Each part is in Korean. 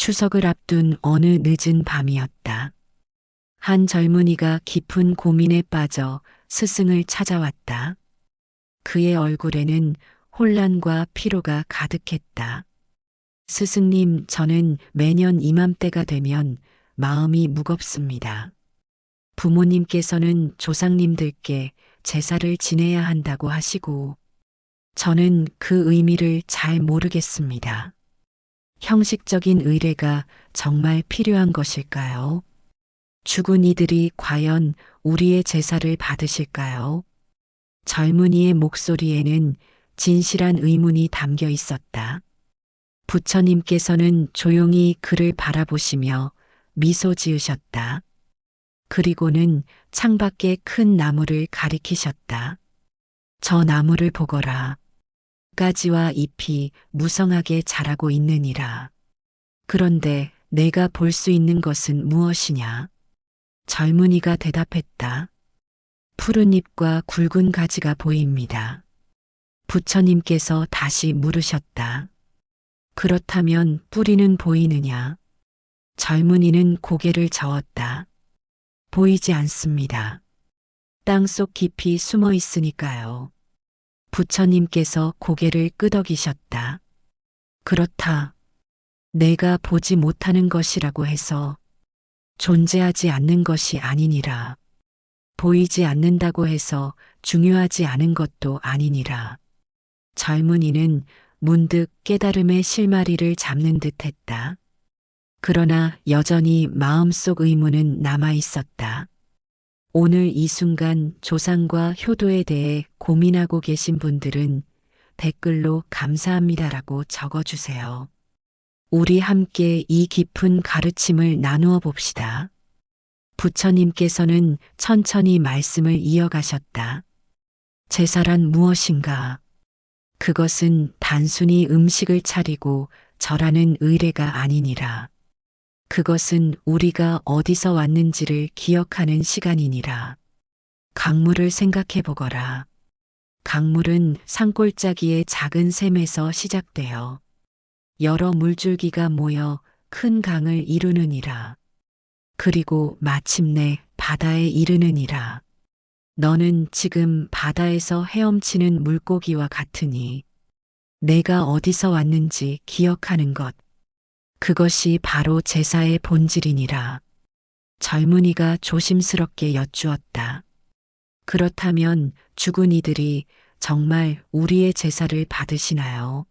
추석을 앞둔 어느 늦은 밤이었다. 한 젊은이가 깊은 고민에 빠져 스승을 찾아왔다. 그의 얼굴에는 혼란과 피로가 가득했다. 스승님, 저는 매년 이맘때가 되면 마음이 무겁습니다. 부모님께서는 조상님들께 제사를 지내야 한다고 하시고, 저는 그 의미를 잘 모르겠습니다. 형식적인 의례가 정말 필요한 것일까요? 죽은 이들이 과연 우리의 제사를 받으실까요? 젊은이의 목소리에는 진실한 의문이 담겨 있었다. 부처님께서는 조용히 그를 바라보시며 미소 지으셨다. 그리고는 창밖에 큰 나무를 가리키셨다. 저 나무를 보거라. 가지와 잎이 무성하게 자라고 있느니라. 그런데 내가 볼 수 있는 것은 무엇이냐? 젊은이가 대답했다. 푸른 잎과 굵은 가지가 보입니다. 부처님께서 다시 물으셨다. 그렇다면 뿌리는 보이느냐? 젊은이는 고개를 저었다. 보이지 않습니다. 땅속 깊이 숨어 있으니까요. 부처님께서 고개를 끄덕이셨다. 그렇다. 내가 보지 못하는 것이라고 해서 존재하지 않는 것이 아니니라. 보이지 않는다고 해서 중요하지 않은 것도 아니니라. 젊은이는 문득 깨달음의 실마리를 잡는 듯 했다. 그러나 여전히 마음속 의문은 남아 있었다. 오늘 이 순간 조상과 효도에 대해 고민하고 계신 분들은 댓글로 감사합니다라고 적어주세요. 우리 함께 이 깊은 가르침을 나누어 봅시다. 부처님께서는 천천히 말씀을 이어가셨다. 제사란 무엇인가? 그것은 단순히 음식을 차리고 절하는 의례가 아니니라. 그것은 우리가 어디서 왔는지를 기억하는 시간이니라. 강물을 생각해 보거라. 강물은 산골짜기의 작은 샘에서 시작되어 여러 물줄기가 모여 큰 강을 이루느니라. 그리고 마침내 바다에 이르느니라. 너는 지금 바다에서 헤엄치는 물고기와 같으니 내가 어디서 왔는지 기억하는 것. 그것이 바로 제사의 본질이니라. 젊은이가 조심스럽게 여쭈었다. 그렇다면 죽은 이들이 정말 우리의 제사를 받으시나요?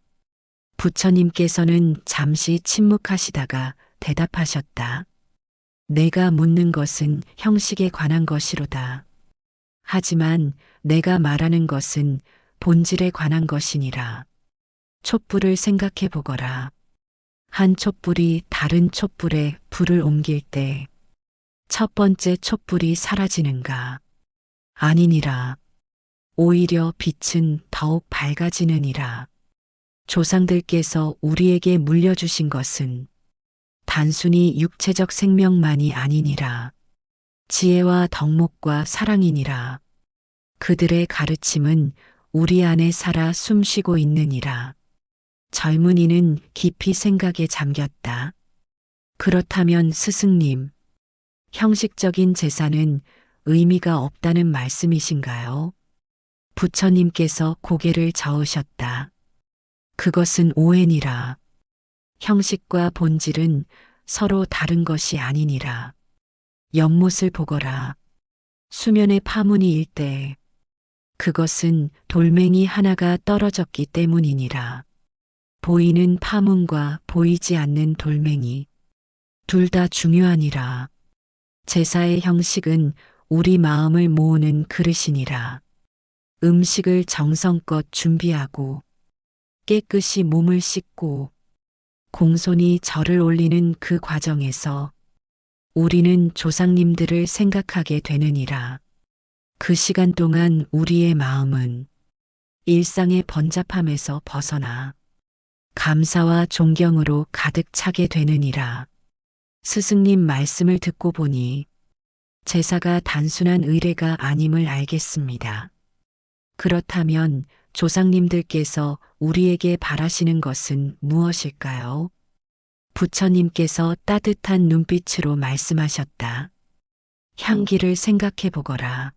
부처님께서는 잠시 침묵하시다가 대답하셨다. 내가 묻는 것은 형식에 관한 것이로다. 하지만 내가 말하는 것은 본질에 관한 것이니라. 촛불을 생각해 보거라. 한 촛불이 다른 촛불에 불을 옮길 때 첫 번째 촛불이 사라지는가? 아니니라. 오히려 빛은 더욱 밝아지느니라. 조상들께서 우리에게 물려주신 것은 단순히 육체적 생명만이 아니니라. 지혜와 덕목과 사랑이니라. 그들의 가르침은 우리 안에 살아 숨쉬고 있느니라. 젊은이는 깊이 생각에 잠겼다. 그렇다면 스승님, 형식적인 제사는 의미가 없다는 말씀이신가요? 부처님께서 고개를 저으셨다. 그것은 오해니라. 형식과 본질은 서로 다른 것이 아니니라. 연못을 보거라. 수면의 파문이 일 때 그것은 돌멩이 하나가 떨어졌기 때문이니라. 보이는 파문과 보이지 않는 돌멩이 둘 다 중요하니라. 제사의 형식은 우리 마음을 모으는 그릇이니라. 음식을 정성껏 준비하고 깨끗이 몸을 씻고 공손히 절을 올리는 그 과정에서 우리는 조상님들을 생각하게 되느니라. 그 시간 동안 우리의 마음은 일상의 번잡함에서 벗어나 감사와 존경으로 가득 차게 되느니라. 스승님 말씀을 듣고 보니 제사가 단순한 의례가 아님을 알겠습니다. 그렇다면 조상님들께서 우리에게 바라시는 것은 무엇일까요? 부처님께서 따뜻한 눈빛으로 말씀하셨다. 향기를 생각해 보거라.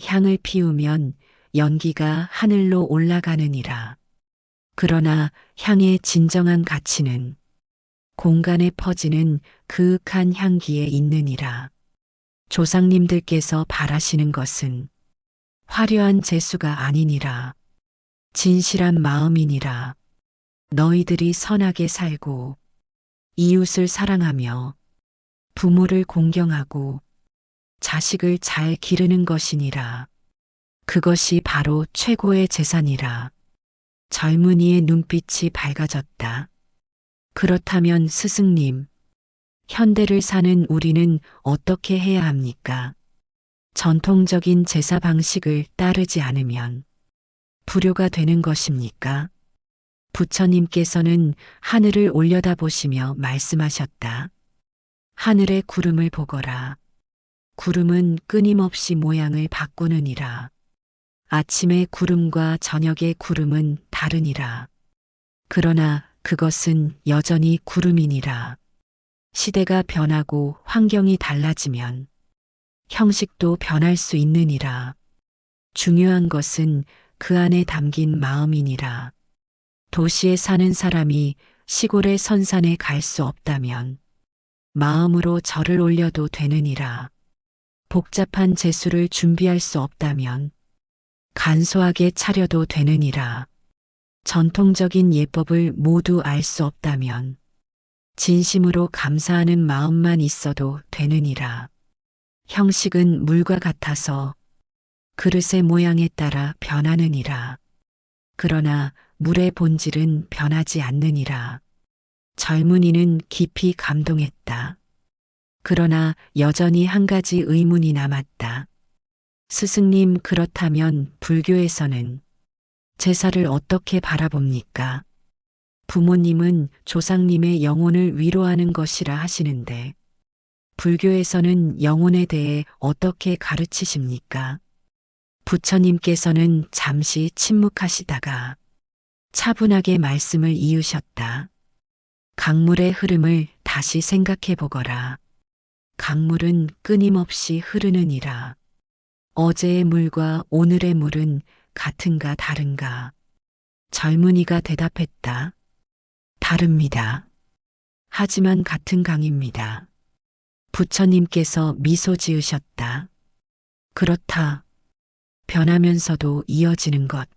향을 피우면 연기가 하늘로 올라가느니라. 그러나 향의 진정한 가치는 공간에 퍼지는 그윽한 향기에 있느니라. 조상님들께서 바라시는 것은 화려한 재수가 아니니라. 진실한 마음이니라. 너희들이 선하게 살고 이웃을 사랑하며 부모를 공경하고 자식을 잘 기르는 것이니라. 그것이 바로 최고의 재산이라. 젊은이의 눈빛이 밝아졌다. 그렇다면 스승님, 현대를 사는 우리는 어떻게 해야 합니까? 전통적인 제사 방식을 따르지 않으면 불효가 되는 것입니까? 부처님께서는 하늘을 올려다보시며 말씀하셨다. 하늘의 구름을 보거라. 구름은 끊임없이 모양을 바꾸느니라. 아침의 구름과 저녁의 구름은 다르니라. 그러나 그것은 여전히 구름이니라. 시대가 변하고 환경이 달라지면 형식도 변할 수 있느니라. 중요한 것은 그 안에 담긴 마음이니라. 도시에 사는 사람이 시골의 선산에 갈 수 없다면 마음으로 절을 올려도 되느니라. 복잡한 제수를 준비할 수 없다면 간소하게 차려도 되느니라. 전통적인 예법을 모두 알 수 없다면 진심으로 감사하는 마음만 있어도 되느니라. 형식은 물과 같아서 그릇의 모양에 따라 변하느니라. 그러나 물의 본질은 변하지 않느니라. 젊은이는 깊이 감동했다. 그러나 여전히 한 가지 의문이 남았다. 스승님, 그렇다면 불교에서는 제사를 어떻게 바라봅니까? 부모님은 조상님의 영혼을 위로하는 것이라 하시는데 불교에서는 영혼에 대해 어떻게 가르치십니까? 부처님께서는 잠시 침묵하시다가 차분하게 말씀을 이으셨다. 강물의 흐름을 다시 생각해 보거라. 강물은 끊임없이 흐르느니라. 어제의 물과 오늘의 물은 같은가 다른가? 젊은이가 대답했다. 다릅니다. 하지만 같은 강입니다. 부처님께서 미소 지으셨다. 그렇다. 변하면서도 이어지는 것.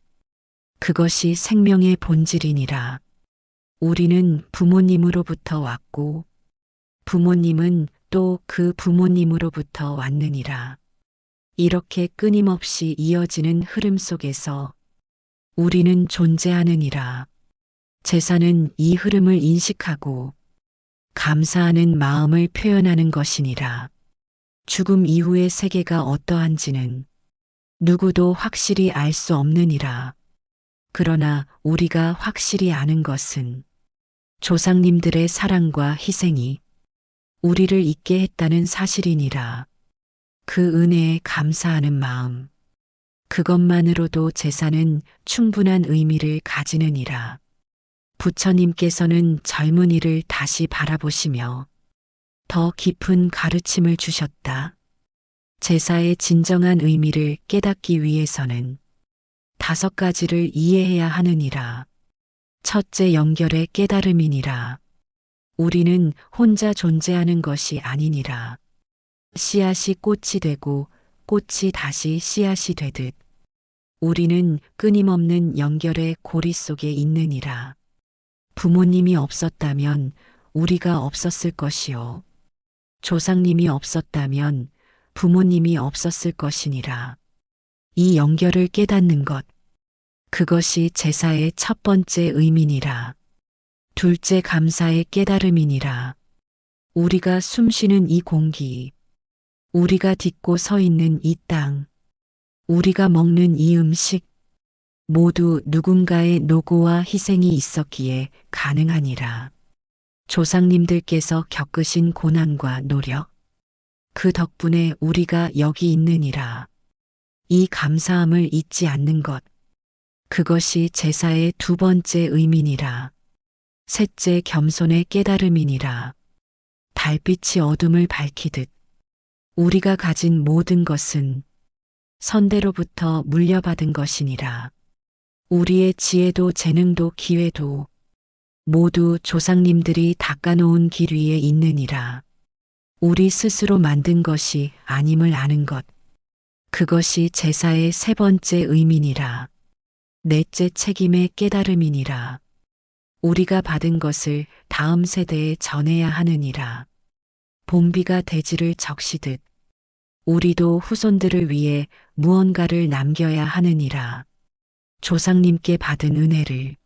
그것이 생명의 본질이니라. 우리는 부모님으로부터 왔고 부모님은 또 그 부모님으로부터 왔느니라. 이렇게 끊임없이 이어지는 흐름 속에서 우리는 존재하느니라. 제사는 이 흐름을 인식하고 감사하는 마음을 표현하는 것이니라. 죽음 이후의 세계가 어떠한지는 누구도 확실히 알 수 없느니라. 그러나 우리가 확실히 아는 것은 조상님들의 사랑과 희생이 우리를 있게 했다는 사실이니라. 그 은혜에 감사하는 마음, 그것만으로도 제사는 충분한 의미를 가지느니라. 부처님께서는 젊은이를 다시 바라보시며 더 깊은 가르침을 주셨다. 제사의 진정한 의미를 깨닫기 위해서는 5가지를 이해해야 하느니라. 첫째, 연결의 깨달음이니라. 우리는 혼자 존재하는 것이 아니니라. 씨앗이 꽃이 되고 꽃이 다시 씨앗이 되듯 우리는 끊임없는 연결의 고리 속에 있느니라. 부모님이 없었다면 우리가 없었을 것이요. 조상님이 없었다면 부모님이 없었을 것이니라. 이 연결을 깨닫는 것, 그것이 제사의 첫 번째 의미니라. 둘째, 감사의 깨달음이니라. 우리가 숨쉬는 이 공기, 우리가 딛고 서 있는 이 땅, 우리가 먹는 이 음식, 모두 누군가의 노고와 희생이 있었기에 가능하니라. 조상님들께서 겪으신 고난과 노력, 그 덕분에 우리가 여기 있느니라. 이 감사함을 잊지 않는 것, 그것이 제사의 두 번째 의미니라. 셋째 겸손의 깨달음이니라. 달빛이 어둠을 밝히듯 우리가 가진 모든 것은 선대로부터 물려받은 것이니라. 우리의 지혜도 재능도 기회도 모두 조상님들이 닦아놓은 길 위에 있느니라. 우리 스스로 만든 것이 아님을 아는 것. 그것이 제사의 세 번째 의미니라. 넷째 책임의 깨달음이니라. 우리가 받은 것을 다음 세대에 전해야 하느니라. 봄비가 대지를 적시듯 우리도 후손들을 위해 무언가를 남겨야 하느니라. 조상님께 받은 은혜를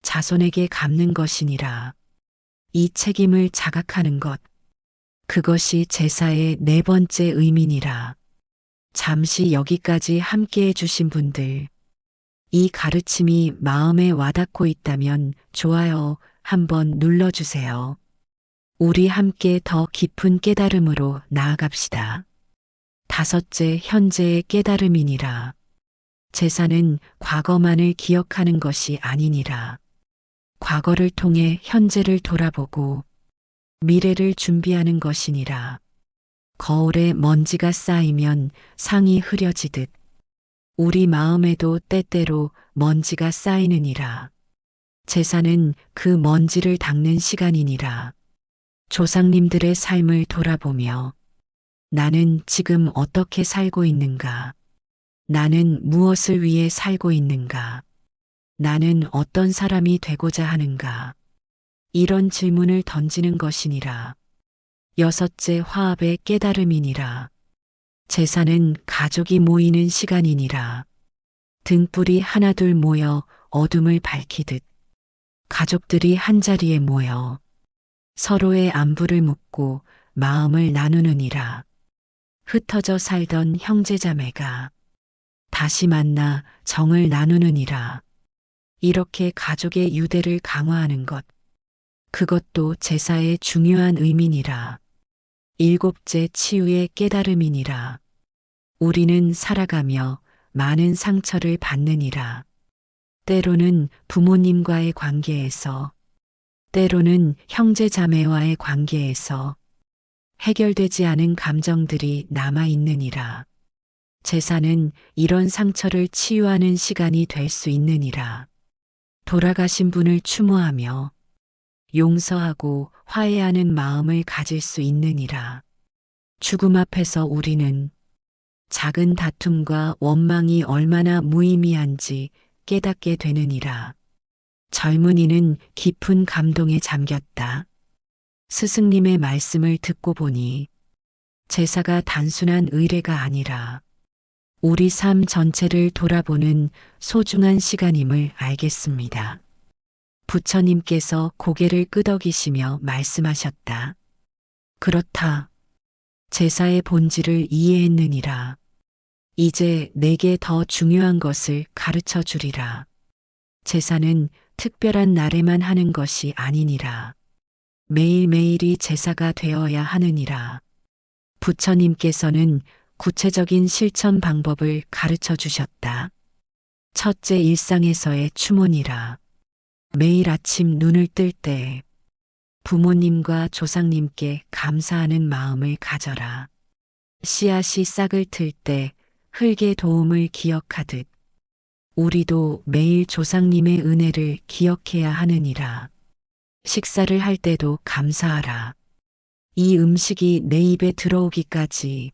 자손에게 갚는 것이니라. 이 책임을 자각하는 것. 그것이 제사의 네 번째 의미니라. 잠시 여기까지 함께 해주신 분들, 이 가르침이 마음에 와닿고 있다면 좋아요 한번 눌러주세요. 우리 함께 더 깊은 깨달음으로 나아갑시다. 다섯째 현재의 깨달음이니라. 제사는 과거만을 기억하는 것이 아니니라. 과거를 통해 현재를 돌아보고 미래를 준비하는 것이니라. 거울에 먼지가 쌓이면 상이 흐려지듯 우리 마음에도 때때로 먼지가 쌓이느니라. 제사는 그 먼지를 닦는 시간이니라. 조상님들의 삶을 돌아보며 나는 지금 어떻게 살고 있는가? 나는 무엇을 위해 살고 있는가? 나는 어떤 사람이 되고자 하는가? 이런 질문을 던지는 것이니라. 여섯째 화합의 깨달음이니라. 제사는 가족이 모이는 시간이니라. 등불이 하나둘 모여 어둠을 밝히듯 가족들이 한자리에 모여 서로의 안부를 묻고 마음을 나누느니라. 흩어져 살던 형제자매가 다시 만나 정을 나누느니라. 이렇게 가족의 유대를 강화하는 것. 그것도 제사의 중요한 의미니라. 일곱째 치유의 깨달음이니라. 우리는 살아가며 많은 상처를 받느니라. 때로는 부모님과의 관계에서, 때로는 형제자매와의 관계에서 해결되지 않은 감정들이 남아있느니라. 제사는 이런 상처를 치유하는 시간이 될 수 있느니라. 돌아가신 분을 추모하며 용서하고 화해하는 마음을 가질 수 있느니라. 죽음 앞에서 우리는 작은 다툼과 원망이 얼마나 무의미한지 깨닫게 되느니라. 젊은이는 깊은 감동에 잠겼다. 스승님의 말씀을 듣고 보니 제사가 단순한 의례가 아니라 우리 삶 전체를 돌아보는 소중한 시간임을 알겠습니다. 부처님께서 고개를 끄덕이시며 말씀하셨다. 그렇다. 제사의 본질을 이해했느니라. 이제 내게 더 중요한 것을 가르쳐 주리라. 제사는 특별한 날에만 하는 것이 아니니라. 매일매일이 제사가 되어야 하느니라. 부처님께서는 구체적인 실천 방법을 가르쳐 주셨다. 첫째 일상에서의 추모니라. 매일 아침 눈을 뜰 때 부모님과 조상님께 감사하는 마음을 가져라. 씨앗이 싹을 틀 때 흙의 도움을 기억하듯 우리도 매일 조상님의 은혜를 기억해야 하느니라. 식사를 할 때도 감사하라. 이 음식이 내 입에 들어오기까지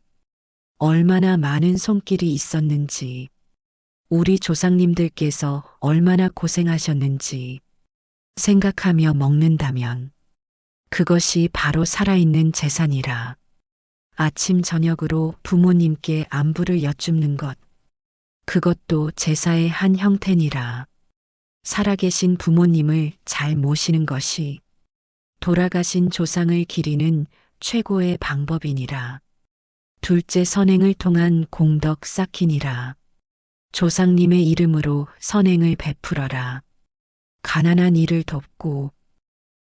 얼마나 많은 손길이 있었는지, 우리 조상님들께서 얼마나 고생하셨는지 생각하며 먹는다면 그것이 바로 살아있는 제사니라. 아침 저녁으로 부모님께 안부를 여쭙는 것, 그것도 제사의 한 형태니라. 살아계신 부모님을 잘 모시는 것이 돌아가신 조상을 기리는 최고의 방법이니라. 둘째 선행을 통한 공덕 쌓기니라. 조상님의 이름으로 선행을 베풀어라. 가난한 이를 돕고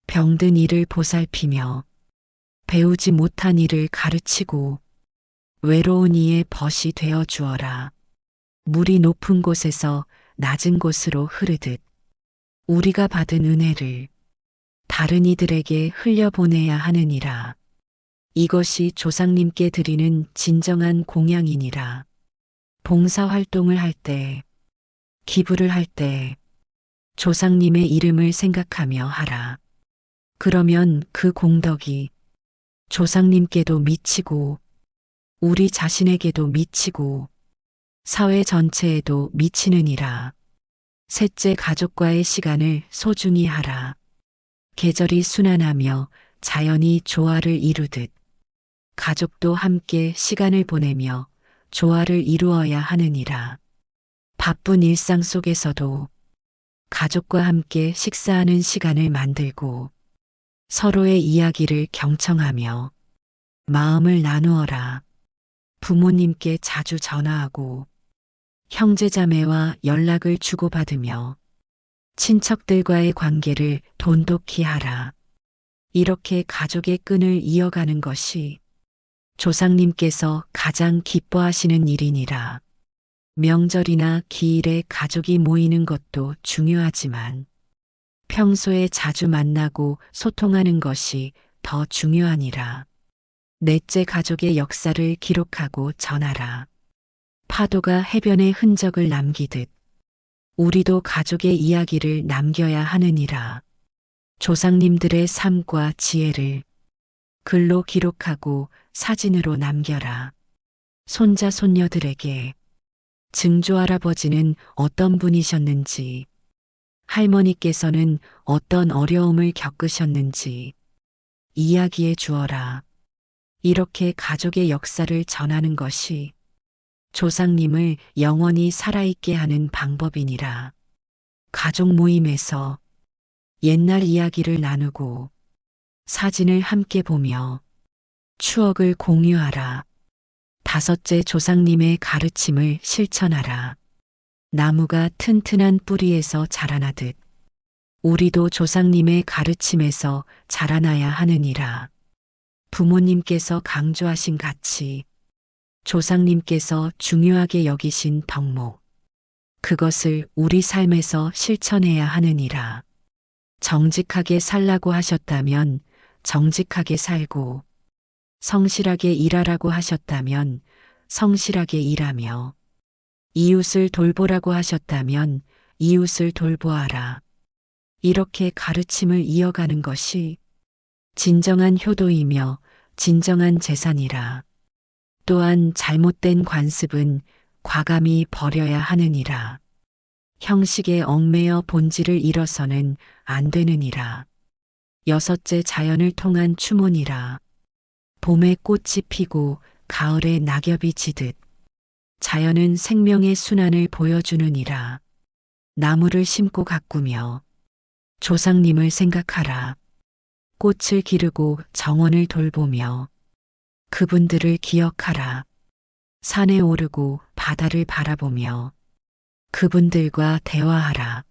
병든 이를 보살피며 배우지 못한 이를 가르치고 외로운 이의 벗이 되어 주어라. 물이 높은 곳에서 낮은 곳으로 흐르듯 우리가 받은 은혜를 다른 이들에게 흘려보내야 하느니라. 이것이 조상님께 드리는 진정한 공양이니라. 봉사활동을 할 때, 기부를 할 때, 조상님의 이름을 생각하며 하라. 그러면 그 공덕이 조상님께도 미치고, 우리 자신에게도 미치고, 사회 전체에도 미치느니라. 셋째, 가족과의 시간을 소중히 하라. 계절이 순환하며 자연이 조화를 이루듯 가족도 함께 시간을 보내며 조화를 이루어야 하느니라. 바쁜 일상 속에서도 가족과 함께 식사하는 시간을 만들고 서로의 이야기를 경청하며 마음을 나누어라. 부모님께 자주 전화하고 형제자매와 연락을 주고받으며 친척들과의 관계를 돈독히 하라. 이렇게 가족의 끈을 이어가는 것이 조상님께서 가장 기뻐하시는 일이니라. 명절이나 기일에 가족이 모이는 것도 중요하지만 평소에 자주 만나고 소통하는 것이 더 중요하니라. 넷째, 가족의 역사를 기록하고 전하라. 파도가 해변에 흔적을 남기듯 우리도 가족의 이야기를 남겨야 하느니라. 조상님들의 삶과 지혜를 글로 기록하고 사진으로 남겨라. 손자, 손녀들에게 증조 할아버지는 어떤 분이셨는지, 할머니께서는 어떤 어려움을 겪으셨는지 이야기해 주어라. 이렇게 가족의 역사를 전하는 것이 조상님을 영원히 살아있게 하는 방법이니라. 가족 모임에서 옛날 이야기를 나누고 사진을 함께 보며 추억을 공유하라. 다섯째, 조상님의 가르침을 실천하라. 나무가 튼튼한 뿌리에서 자라나듯 우리도 조상님의 가르침에서 자라나야 하느니라. 부모님께서 강조하신 가치, 조상님께서 중요하게 여기신 덕목, 그것을 우리 삶에서 실천해야 하느니라. 정직하게 살라고 하셨다면 정직하게 살고, 성실하게 일하라고 하셨다면 성실하게 일하며, 이웃을 돌보라고 하셨다면 이웃을 돌보아라. 이렇게 가르침을 이어가는 것이 진정한 효도이며 진정한 재산이라. 또한 잘못된 관습은 과감히 버려야 하느니라. 형식에 얽매여 본질을 잃어서는 안 되느니라. 여섯째, 자연을 통한 추모니라. 봄에 꽃이 피고 가을에 낙엽이 지듯 자연은 생명의 순환을 보여주느니라. 나무를 심고 가꾸며 조상님을 생각하라. 꽃을 기르고 정원을 돌보며 그분들을 기억하라. 산에 오르고 바다를 바라보며 그분들과 대화하라.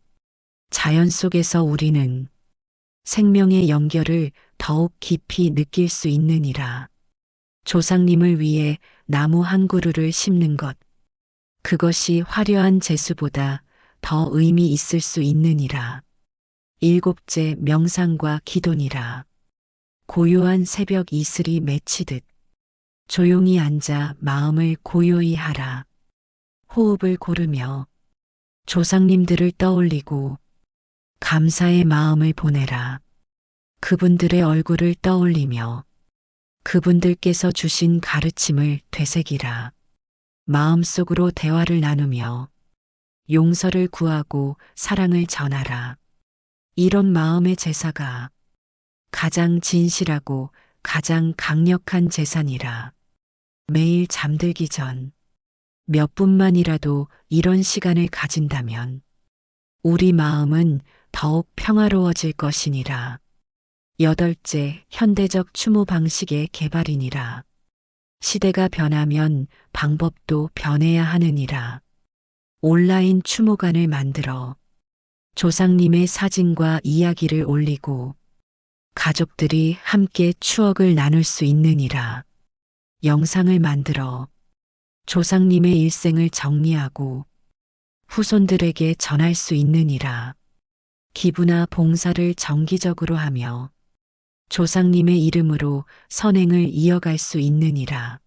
자연 속에서 우리는 생명의 연결을 더욱 깊이 느낄 수 있느니라. 조상님을 위해 나무 한 그루를 심는 것, 그것이 화려한 제수보다 더 의미 있을 수 있느니라. 일곱째, 명상과 기도니라. 고요한 새벽 이슬이 맺히듯 조용히 앉아 마음을 고요히 하라. 호흡을 고르며 조상님들을 떠올리고 감사의 마음을 보내라. 그분들의 얼굴을 떠올리며 그분들께서 주신 가르침을 되새기라. 마음속으로 대화를 나누며 용서를 구하고 사랑을 전하라. 이런 마음의 제사가 가장 진실하고 가장 강력한 제산이라. 매일 잠들기 전 몇 분만이라도 이런 시간을 가진다면 우리 마음은 더욱 평화로워질 것이니라. 여덟째, 현대적 추모 방식의 개발이니라. 시대가 변하면 방법도 변해야 하느니라. 온라인 추모관을 만들어 조상님의 사진과 이야기를 올리고 가족들이 함께 추억을 나눌 수 있느니라. 영상을 만들어 조상님의 일생을 정리하고 후손들에게 전할 수 있느니라. 기부나 봉사를 정기적으로 하며 조상님의 이름으로 선행을 이어갈 수 있느니라.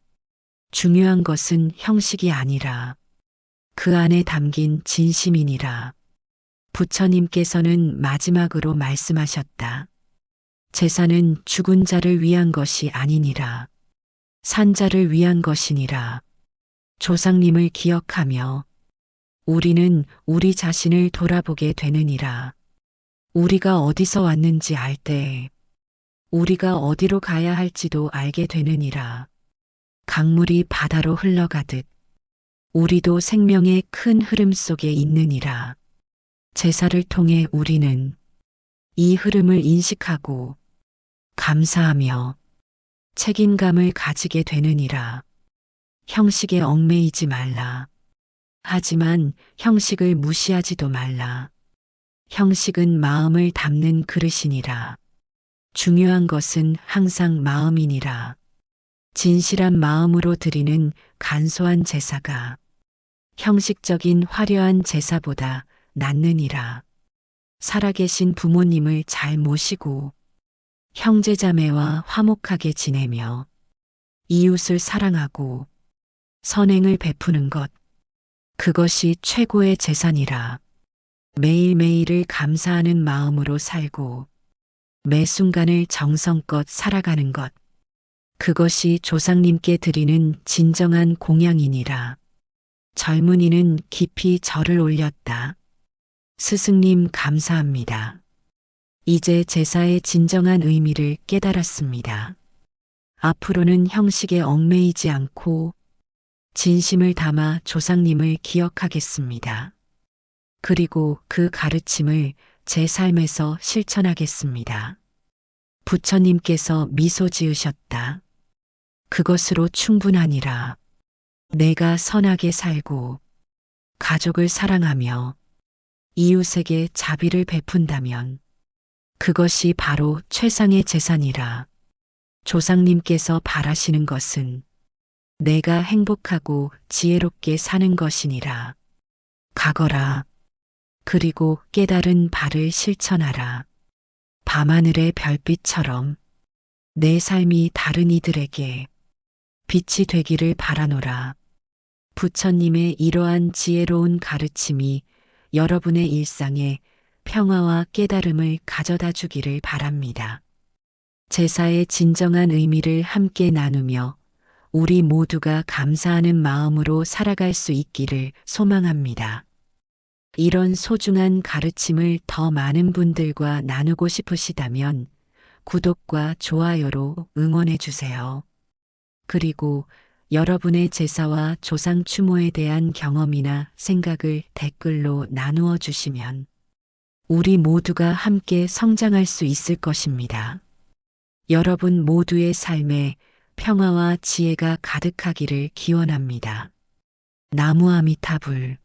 중요한 것은 형식이 아니라 그 안에 담긴 진심이니라. 부처님께서는 마지막으로 말씀하셨다. 제사는 죽은 자를 위한 것이 아니니라. 산 자를 위한 것이니라. 조상님을 기억하며 우리는 우리 자신을 돌아보게 되느니라. 우리가 어디서 왔는지 알 때 우리가 어디로 가야 할지도 알게 되느니라. 강물이 바다로 흘러가듯 우리도 생명의 큰 흐름 속에 있느니라. 제사를 통해 우리는 이 흐름을 인식하고 감사하며 책임감을 가지게 되느니라. 형식에 얽매이지 말라. 하지만 형식을 무시하지도 말라. 형식은 마음을 담는 그릇이니라. 중요한 것은 항상 마음이니라. 진실한 마음으로 드리는 간소한 제사가 형식적인 화려한 제사보다 낫느니라. 살아계신 부모님을 잘 모시고 형제자매와 화목하게 지내며 이웃을 사랑하고 선행을 베푸는 것, 그것이 최고의 재산이라. 매일매일을 감사하는 마음으로 살고 매 순간을 정성껏 살아가는 것, 그것이 조상님께 드리는 진정한 공양이니라. 젊은이는 깊이 절을 올렸다. 스승님 감사합니다. 이제 제사의 진정한 의미를 깨달았습니다. 앞으로는 형식에 얽매이지 않고 진심을 담아 조상님을 기억하겠습니다. 그리고 그 가르침을 제 삶에서 실천하겠습니다. 부처님께서 미소 지으셨다. 그것으로 충분하니라. 내가 선하게 살고 가족을 사랑하며 이웃에게 자비를 베푼다면 그것이 바로 최상의 재산이라. 조상님께서 바라시는 것은 내가 행복하고 지혜롭게 사는 것이니라. 가거라. 그리고 깨달은 바를 실천하라. 밤하늘의 별빛처럼 내 삶이 다른 이들에게 빛이 되기를 바라노라. 부처님의 이러한 지혜로운 가르침이 여러분의 일상에 평화와 깨달음을 가져다 주기를 바랍니다. 제사의 진정한 의미를 함께 나누며 우리 모두가 감사하는 마음으로 살아갈 수 있기를 소망합니다. 이런 소중한 가르침을 더 많은 분들과 나누고 싶으시다면 구독과 좋아요로 응원해 주세요. 그리고 여러분의 제사와 조상 추모에 대한 경험이나 생각을 댓글로 나누어 주시면 우리 모두가 함께 성장할 수 있을 것입니다. 여러분 모두의 삶에 평화와 지혜가 가득하기를 기원합니다. 나무 아미타불.